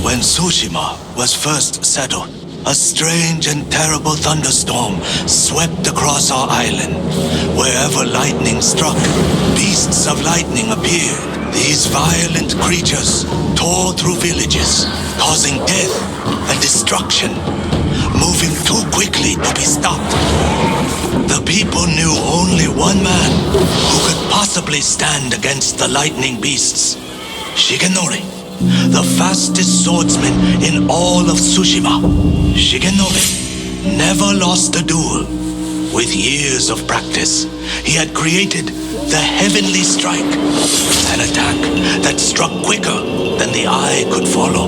When Tsushima was first settled, a strange and terrible thunderstorm swept across our island. Wherever lightning struck, beasts of lightning appeared. These violent creatures tore through villages, causing death and destruction, moving too quickly to be stopped. The people knew only one man who could possibly stand against the lightning beasts. Shigenori, the fastest swordsman in all of Tsushima. Shigenori never lost a duel. With years of practice, he had created the Heavenly Strike, an attack that struck quicker than the eye could follow.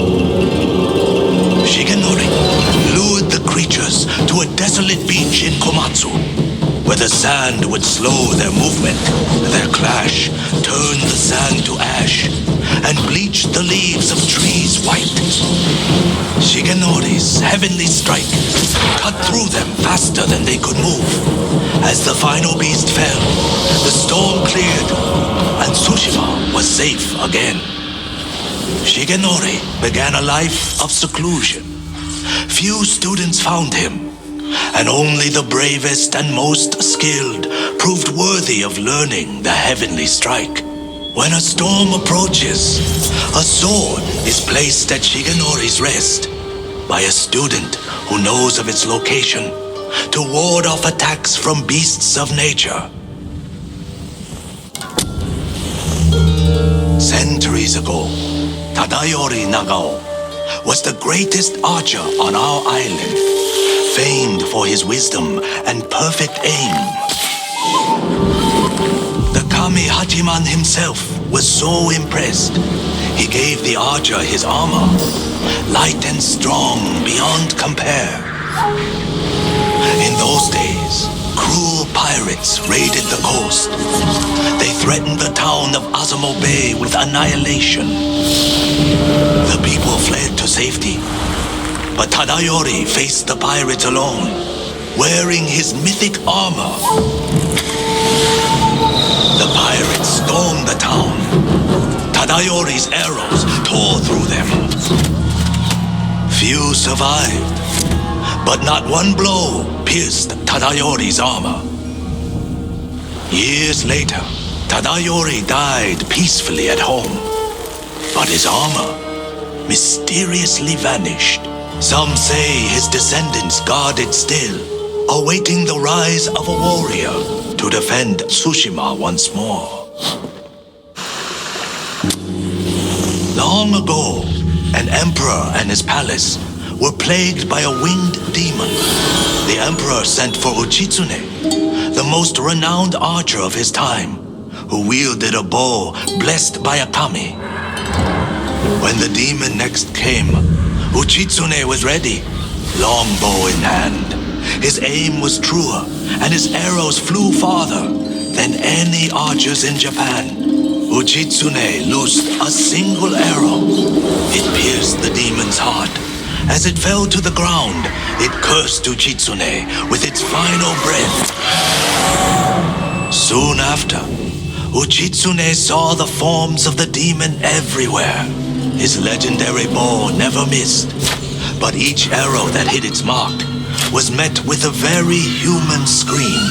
Shigenori lured the creatures to a desolate beach in Komatsu, where the sand would slow their movement. Their clash turned the sand to ash and bleached the leaves of trees white. Shigenori's Heavenly Strike cut through them faster than they could move. As the final beast fell, the storm cleared, and Tsushima was safe again. Shigenori began a life of seclusion. Few students found him, and only the bravest and most skilled proved worthy of learning the Heavenly Strike. When a storm approaches, a sword is placed at Shigenori's rest by a student who knows of its location to ward off attacks from beasts of nature. Centuries ago, Tadayori Nagao was the greatest archer on our island, famed for his wisdom and perfect aim. The Kami Hachiman himself was so impressed, he gave the archer his armor, light and strong beyond compare. In those days, cruel pirates raided the coast. They threatened the town of Azamo Bay with annihilation. The people fled to safety, but Tadayori faced the pirates alone, wearing his mythic armor. The pirates stormed the town. Tadayori's arrows tore through them. Few survived, but not one blow pierced Tadayori's armor. Years later, Tadayori died peacefully at home, but his armor mysteriously vanished. Some say his descendants guard it still, awaiting the rise of a warrior to defend Tsushima once more. Long ago, an emperor and his palace were plagued by a winged demon. The emperor sent for Uchitsune, the most renowned archer of his time, who wielded a bow blessed by a kami. When the demon next came, Uchitsune was ready, longbow in hand. His aim was truer, and his arrows flew farther than any archers in Japan. Uchitsune loosed a single arrow. It pierced the demon's heart. As it fell to the ground, it cursed Uchitsune with its final breath. Soon after, Uchitsune saw the forms of the demon everywhere. His legendary bow never missed, but each arrow that hit its mark was met with a very human scream.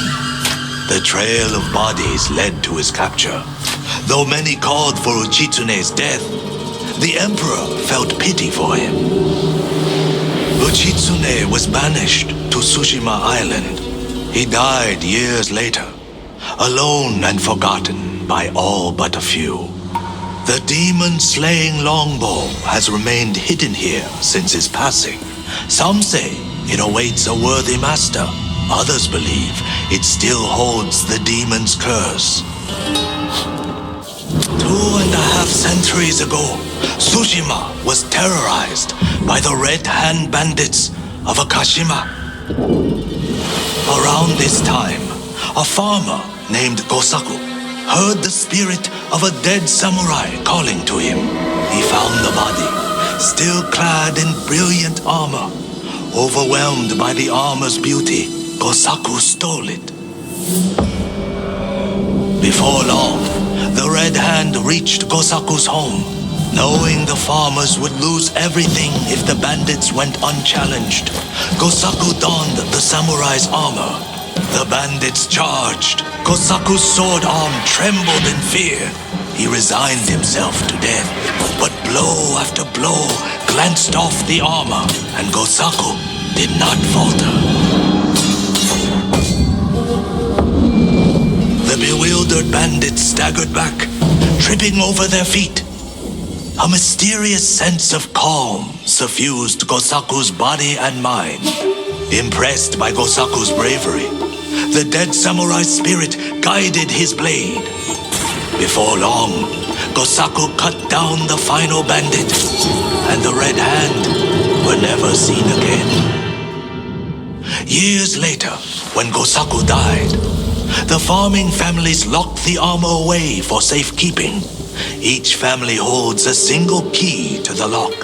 The trail of bodies led to his capture. Though many called for Uchitsune's death, the emperor felt pity for him. Uchitsune was banished to Tsushima Island. He died years later, alone and forgotten by all but a few. The demon-slaying longbow has remained hidden here since his passing. Some say it awaits a worthy master. Others believe it still holds the demon's curse. 2.5 centuries ago, Tsushima was terrorized by the Red Hand Bandits of Akashima. Around this time, a farmer named Gosaku heard the spirit of a dead samurai calling to him. He found the body, still clad in brilliant armor. Overwhelmed by the armor's beauty, Gosaku stole it. Before long, the Red Hand reached Gosaku's home. Knowing the farmers would lose everything if the bandits went unchallenged, Gosaku donned the samurai's armor. The bandits charged. Gosaku's sword arm trembled in fear. He resigned himself to death, but blow after blow glanced off the armor, and Gosaku did not falter. The bewildered bandits staggered back, tripping over their feet. A mysterious sense of calm suffused Gosaku's body and mind. Impressed by Gosaku's bravery, the dead samurai's spirit guided his blade. Before long, Gosaku cut down the final bandit, and the Red Hand were never seen again. Years later, when Gosaku died, the farming families locked the armor away for safekeeping. Each family holds a single key to the lock.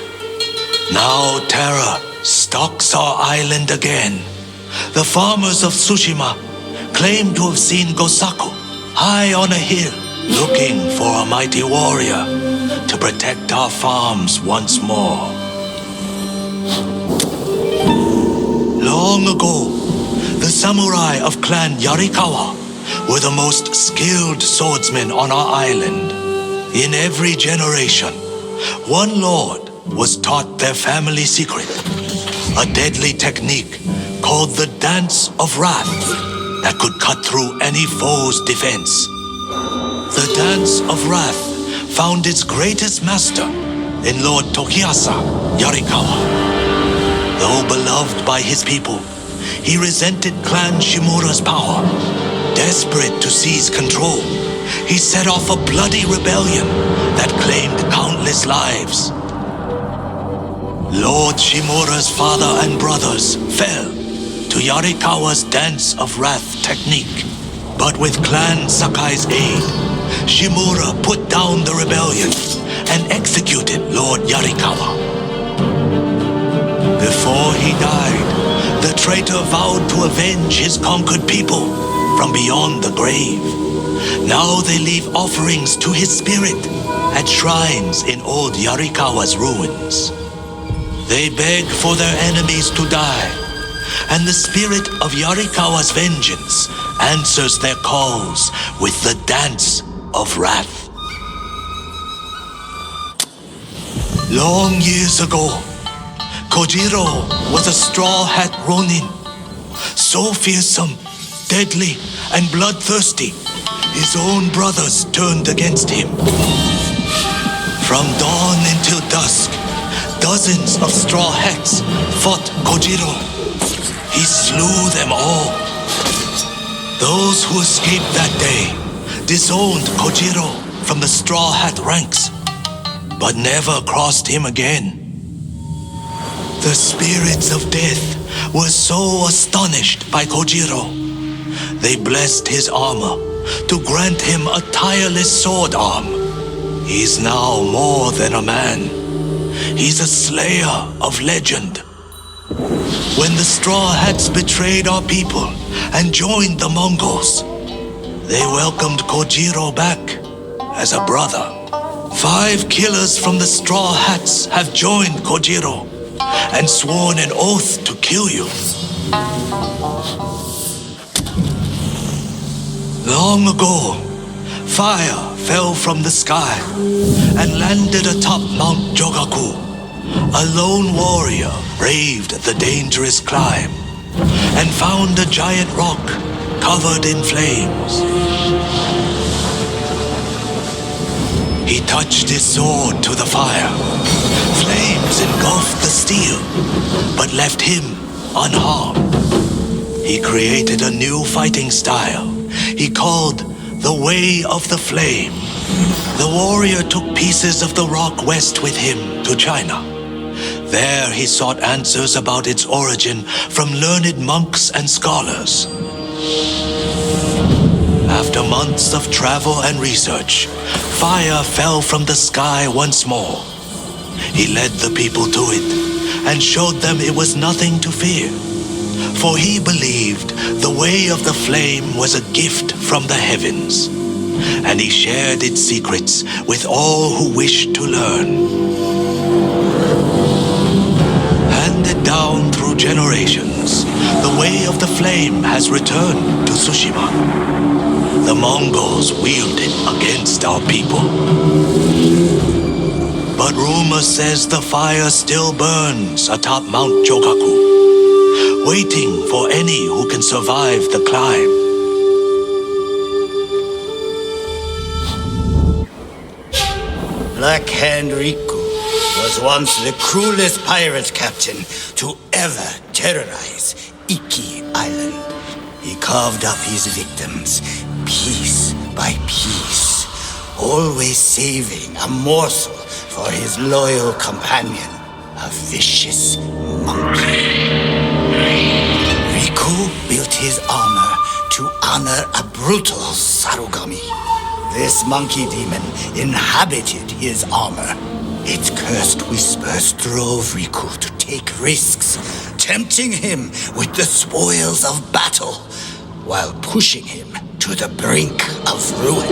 Now terror stalks our island again. The farmers of Tsushima claim to have seen Gosaku high on a hill, looking for a mighty warrior to protect our farms once more. Long ago, the samurai of clan Yarikawa were the most skilled swordsmen on our island. In every generation, one lord was taught their family secret, a deadly technique called the Dance of Wrath that could cut through any foe's defense. The Dance of Wrath found its greatest master in Lord Tokiyasa Yarikawa. Though beloved by his people, he resented Clan Shimura's power. Desperate to seize control, he set off a bloody rebellion that claimed countless lives. Lord Shimura's father and brothers fell to Yarikawa's Dance of Wrath technique. But with Clan Sakai's aid, Shimura put down the rebellion and executed Lord Yarikawa. Before he died, the traitor vowed to avenge his conquered people from beyond the grave. Now they leave offerings to his spirit at shrines in old Yarikawa's ruins. They beg for their enemies to die, and the spirit of Yarikawa's vengeance answers their calls with the Dance of Wrath. Long years ago, Kojiro was a straw hat ronin, so fearsome, deadly, and bloodthirsty, his own brothers turned against him. From dawn until dusk, dozens of straw hats fought Kojiro. He slew them all. Those who escaped that day disowned Kojiro from the straw hat ranks, but never crossed him again. The spirits of death were so astonished by Kojiro. They blessed his armor to grant him a tireless sword arm. He's now more than a man. He's a slayer of legend. When the Straw Hats betrayed our people and joined the Mongols, they welcomed Kojiro back as a brother. 5 killers from the Straw Hats have joined Kojiro and sworn an oath to kill you. Long ago, fire fell from the sky and landed atop Mount Jogaku. A lone warrior braved the dangerous climb and found a giant rock covered in flames. He touched his sword to the fire. Flames engulfed the steel, but left him unharmed. He created a new fighting style he called the Way of the Flame. The warrior took pieces of the rock west with him to China. There he sought answers about its origin from learned monks and scholars. After months of travel and research, fire fell from the sky once more. He led the people to it and showed them it was nothing to fear, for he believed the Way of the Flame was a gift from the heavens. and he shared its secrets with all who wished to learn. Handed down through generations, the way of the flame has returned to Tsushima. The Mongols wield it against our people. But rumor says the fire still burns atop Mount Chogaku, waiting for any who can survive the climb. Black Hand Riku was once the cruelest pirate captain to ever terrorize Iki Island. He carved up his victims piece by piece, always saving a morsel for his loyal companion, a vicious monkey. Riku built his armor to honor a brutal Sarugami. This monkey demon inhabited his armor. Its cursed whispers drove Riku to take risks, tempting him with the spoils of battle, while pushing him to the brink of ruin.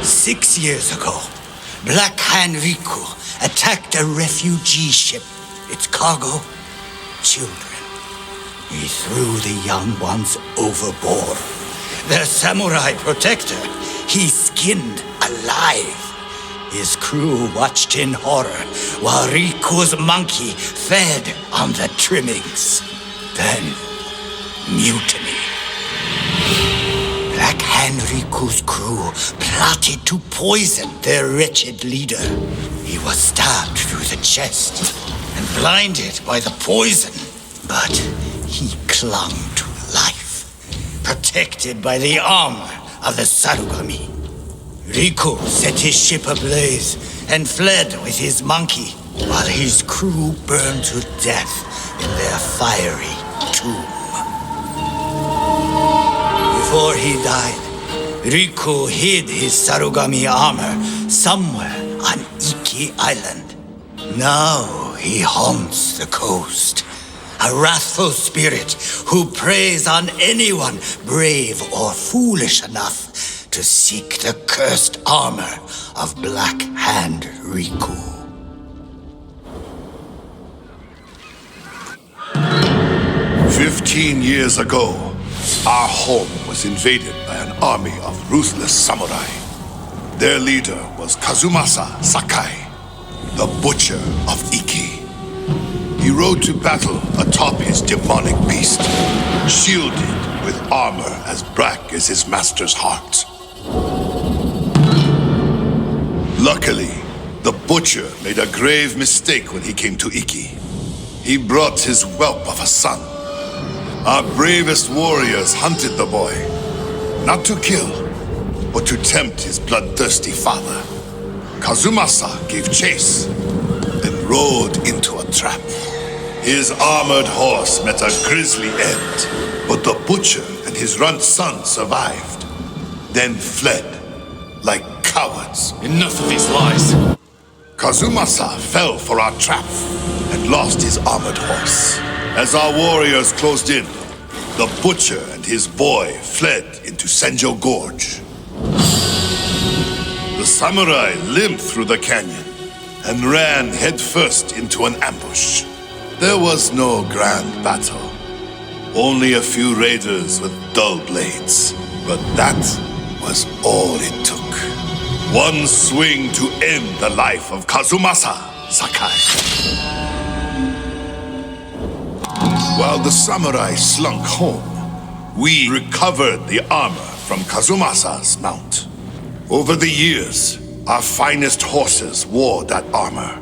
6 years ago, Black Hand Riku attacked a refugee ship. Its cargo, children. He threw the young ones overboard. Their samurai protector, he skinned alive. His crew watched in horror while Riku's monkey fed on the trimmings. Then, mutiny. Black Hand Riku's crew plotted to poison their wretched leader. He was stabbed through the chest and blinded by the poison, but he clung to life, protected by the armor of the Sarugami. Riku set his ship ablaze and fled with his monkey, while his crew burned to death in their fiery tomb. Before he died, Riku hid his Sarugami armor somewhere on Iki Island. Now he haunts the coast, a wrathful spirit who preys on anyone brave or foolish enough to seek the cursed armor of Black Hand Riku. 15 years ago, our home was invaded by an army of ruthless samurai. Their leader was Kazumasa Sakai, the Butcher of Iki. He rode to battle atop his demonic beast, shielded with armor as black as his master's heart. Luckily, the Butcher made a grave mistake when he came to Iki. He brought his whelp of a son. Our bravest warriors hunted the boy, not to kill, but to tempt his bloodthirsty father. Kazumasa gave chase, then rode into a trap. His armored horse met a grisly end, but the Butcher and his runt son survived, then fled like cowards. Enough of these lies. Kazumasa fell for our trap and lost his armored horse. As our warriors closed in, the Butcher and his boy fled into Senjo Gorge. The samurai limped through the canyon and ran headfirst into an ambush. There was no grand battle, only a few raiders with dull blades, but that was all it took. One swing to end the life of Kazumasa Sakai. While the samurai slunk home, we recovered the armor from Kazumasa's mount. Over the years, our finest horses wore that armor.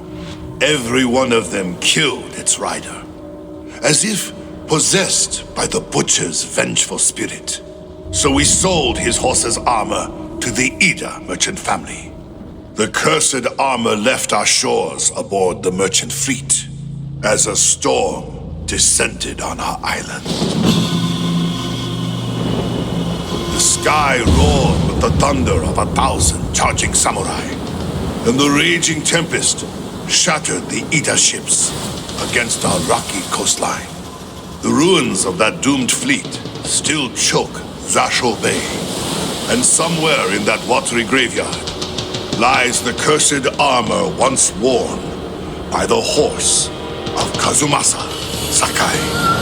Every one of them killed its rider, as if possessed by the Butcher's vengeful spirit. So we sold his horse's armor to the Ida merchant family. The cursed armor left our shores aboard the merchant fleet as a storm descended on our island. The sky roared with the thunder of 1,000 charging samurai, and the raging tempest shattered the Ida ships against our rocky coastline. The ruins of that doomed fleet still choke Zasho Bay, And somewhere in that watery graveyard lies the cursed armor once worn by the horse of Kazumasa Sakai.